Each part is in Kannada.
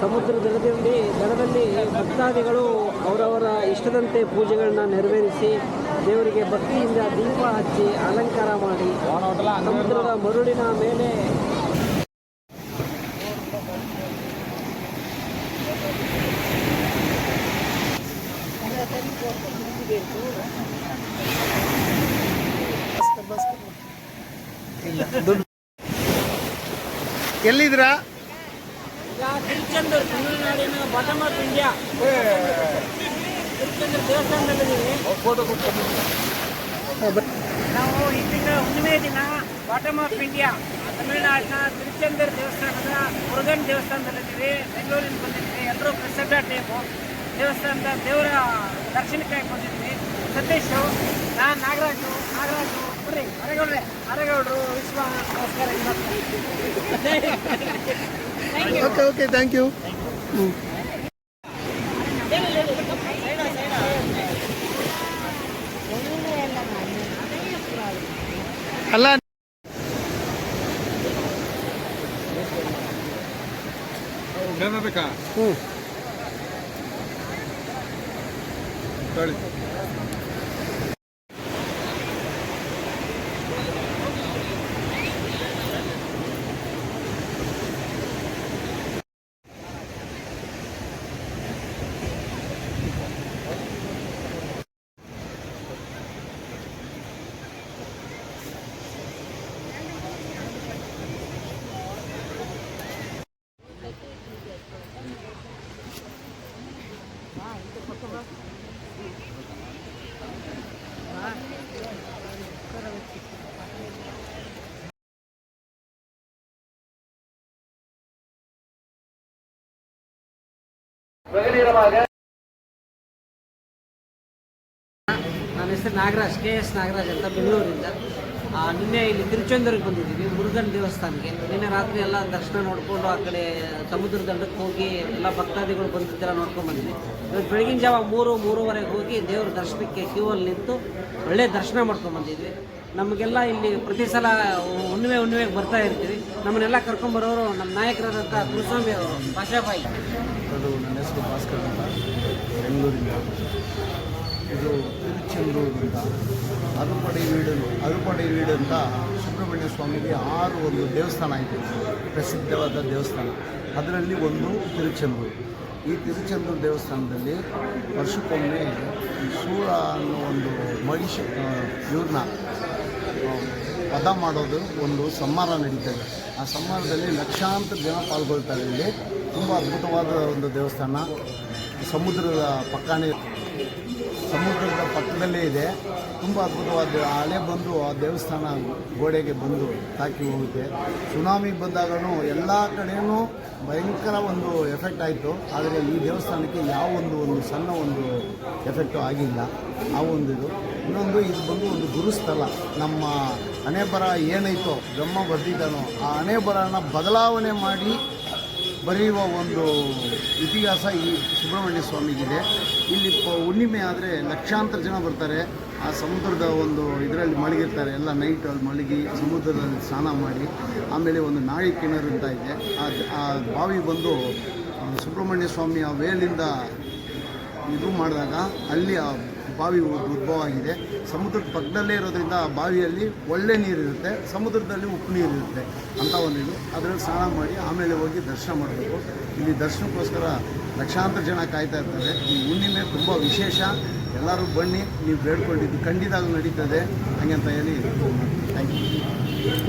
ಸಮುದ್ರ ದಡದಲ್ಲಿ ಭಕ್ತಾದಿಗಳು ಅವರವರ ಇಷ್ಟದಂತೆ ಪೂಜೆಗಳನ್ನ ನೆರವೇರಿಸಿ ದೇವರಿಗೆ ಭಕ್ತಿಯಿಂದ ದೀಪ ಹಚ್ಚಿ ಅಲಂಕಾರ ಮಾಡಿ ಸಮುದ್ರದ ಮರುಳಿನ ಮೇಲೆ ಎಲ್ಲಿದ್ದೀರಾ? ತಿರುಚೆಂದೂರು, ತಮಿಳುನಾಡಿನ ಬಾಟಮ್ ಆಫ್ ಇಂಡಿಯಾ. ತಿರುಚೆಂದೂರು ದೇವಸ್ಥಾನದಲ್ಲಿದ್ದೀವಿ. ನಾವು ಇಂದಿನ ಹುಣ್ಣಿಮೆ ದಿನ ಬಾಟಮ್ ಆಫ್ ಇಂಡಿಯಾ ತಮಿಳುನಾಡಿನ ತಿರುಚೆಂದೂರು ದೇವಸ್ಥಾನದ ಮುರುಗನ್ ದೇವಸ್ಥಾನದಲ್ಲಿದ್ದೀವಿ. ಬೆಂಗಳೂರಿನ ಬಂದಿದ್ದೀವಿ. ಎಲ್ಲರೂ ಪ್ರಸಿದ್ಧ ಟೈಮು ದೇವಸ್ಥಾನದ ದೇವರ ದರ್ಶನಕ್ಕಾಗಿ ಬಂದಿದ್ವಿ. ಸತೀಶು, ನಾನು ನಾಗರಾಜು ಬರ್ರಿ, ಅರೆಗೌಡರು ವಿಶ್ವ ನಮಸ್ಕಾರ. Okay thank you. ಅಲ್ಲ ಬೇಕಾ? ನನ್ನ ಹೆಸರು ನಾಗರಾಜ್, KS ನಾಗರಾಜ್ ಅಂತ, ಬೆಂಗಳೂರಿಂದ. ನಿನ್ನೆ ಇಲ್ಲಿ ತಿರುಚೆಂದೂರಿಗೆ ಬಂದಿದ್ದೀವಿ, ಮುರುಗನ್ ದೇವಸ್ಥಾನಕ್ಕೆ. ನಿನ್ನೆ ರಾತ್ರಿ ಎಲ್ಲ ದರ್ಶನ ನೋಡಿಕೊಂಡು ಆ ಕಡೆ ಸಮುದ್ರ ದಂಡಕ್ಕೆ ಹೋಗಿ ಎಲ್ಲ ಭಕ್ತಾದಿಗಳು ಬಂದಿದ್ದೆಲ್ಲ ನೋಡ್ಕೊಂಡು ಬಂದಿದ್ವಿ. ಇವತ್ತು ಬೆಳಗಿನ ಜಾವ 3-3:30 ಹೋಗಿ ದೇವ್ರ ದರ್ಶನಕ್ಕೆ ಕ್ಯೂವಲ್ಲಿ ನಿಂತು ಒಳ್ಳೆ ದರ್ಶನ ಮಾಡ್ಕೊಂಡು ಬಂದಿದ್ವಿ. ನಮಗೆಲ್ಲ ಇಲ್ಲಿ ಪ್ರತಿ ಸಲ ಹುಣ್ಣಿಮೆಗೆ ಬರ್ತಾ ಇರ್ತೀವಿ. ನಮ್ಮನ್ನೆಲ್ಲ ಕರ್ಕೊಂಬರೋರು ನಮ್ಮ ನಾಯಕರಾದಂಥ ಗುರುಸ್ವಾಮಿ ಅವರು, ಭಾಷಾಬಾಯಿ. ನನ್ನ ಹೆಸರು ಭಾಸ್ಕರ್ ಅಂತ, ಬೆಂಗಳೂರಿಂದ. ಇದು ತಿರುಚೆಂದೂರು ಅಂತ ಅರುಪಡಿ ವೀಡು ಅಂತ ಸುಬ್ರಹ್ಮಣ್ಯ ಸ್ವಾಮಿಗೆ 6 ಒಂದು ದೇವಸ್ಥಾನ ಇದೆ, ಪ್ರಸಿದ್ಧವಾದ ದೇವಸ್ಥಾನ. ಅದರಲ್ಲಿ ಒಂದು ತಿರುಚೆಂದೂರು. ಈ ತಿರುಚೆಂದೂರು ದೇವಸ್ಥಾನದಲ್ಲಿ ವರ್ಷಕ್ಕೊಮ್ಮೆ ಸೂಳ ಅನ್ನೋ ಒಂದು ಮಹಿಷ ಇವ್ರನ್ನ ವಧ ಮಾಡೋದು ಒಂದು ಸಂಹಾರ ನಡೀತದೆ. ಆ ಸಂಹಾರದಲ್ಲಿ ಲಕ್ಷಾಂತರ ಜನ ಪಾಲ್ಗೊಳ್ತಾರೆ. ಇಲ್ಲಿ ತುಂಬ ಅದ್ಭುತವಾದ ಒಂದು ದೇವಸ್ಥಾನ. ಸಮುದ್ರದ ಪಕ್ಕದಲ್ಲೇ ಇದೆ. ತುಂಬ ಅದ್ಭುತವಾದ ಅಲೆ ಬಂದು ಆ ದೇವಸ್ಥಾನ ಗೋಡೆಗೆ ಬಂದು ತಾಕಿ ಹೋಗುತ್ತೆ. ಸುನಾಮಿ ಬಂದಾಗೂ ಎಲ್ಲ ಕಡೆಯೂ ಭಯಂಕರ ಒಂದು ಎಫೆಕ್ಟ್ ಆಯಿತು. ಆದರೆ ಈ ದೇವಸ್ಥಾನಕ್ಕೆ ಯಾವ ಒಂದು ಸಣ್ಣ ಒಂದು ಎಫೆಕ್ಟು ಆಗಿಲ್ಲ. ಆ ಒಂದಿದು. ಇನ್ನೊಂದು ಇದು ಬಂದು ಒಂದು ಗುರುಸ್ಥಳ. ನಮ್ಮ ಹಣೆ ಬರ ಏನೈತೋ ಬ್ರಹ್ಮ ಬರ್ದಿದ್ದಾನೋ ಆ ಹಣೆ ಬರನ ಬದಲಾವಣೆ ಮಾಡಿ ಬರೆಯುವ ಒಂದು ಇತಿಹಾಸ ಈ ಸುಬ್ರಹ್ಮಣ್ಯ ಸ್ವಾಮಿಗಿದೆ. ಇಲ್ಲಿ ಹುಣ್ಣಿಮೆ ಆದರೆ ಲಕ್ಷಾಂತರ ಜನ ಬರ್ತಾರೆ. ಆ ಸಮುದ್ರದ ಒಂದು ಇದರಲ್ಲಿ ಮಲಗಿರ್ತಾರೆ. ಎಲ್ಲ ನೈಟ್ ಅಲ್ಲಿ ಮಲಗಿ ಸಮುದ್ರದಲ್ಲಿ ಸ್ನಾನ ಮಾಡಿ ಆಮೇಲೆ ಒಂದು ನಾಳಿ ಕಿಣರು ಅಂತ ಇದೆ. ಆ ಬಾವಿ ಬಂದು ಸುಬ್ರಹ್ಮಣ್ಯ ಸ್ವಾಮಿಯ ವೇಲಿಂದ ಇದು ಮಾಡಿದಾಗ ಅಲ್ಲಿ ಆ ಬಾವಿ ಉದ್ಭವ ಆಗಿದೆ. ಸಮುದ್ರದ ಪಕ್ಕದಲ್ಲೇ ಇರೋದ್ರಿಂದ ಆ ಬಾವಿಯಲ್ಲಿ ಒಳ್ಳೆ ನೀರಿರುತ್ತೆ, ಸಮುದ್ರದಲ್ಲಿ ಉಪ್ಪು ನೀರಿರುತ್ತೆ ಅಂತ ಒಂದಿದು. ಅದರಲ್ಲಿ ಸ್ನಾನ ಮಾಡಿ ಆಮೇಲೆ ಹೋಗಿ ದರ್ಶನ ಮಾಡಬೇಕು. ಇಲ್ಲಿ ದರ್ಶನಕ್ಕೋಸ್ಕರ ಲಕ್ಷಾಂತರ ಜನ ಕಾಯ್ತಾ ಇರ್ತಾರೆ. ಈ ಹುಣ್ಣಿಮೆ ತುಂಬ ವಿಶೇಷ. ಎಲ್ಲರೂ ಬನ್ನಿ, ನೀವು ಬೇಡ್ಕೊಂಡಿದ್ದು ಖಂಡಿತ ನಡೀತದೆ ಹಂಗೆ ಅಂತ ಹೇಳಿ ಥ್ಯಾಂಕ್ ಯು.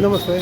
ನಮಸ್ತೆ.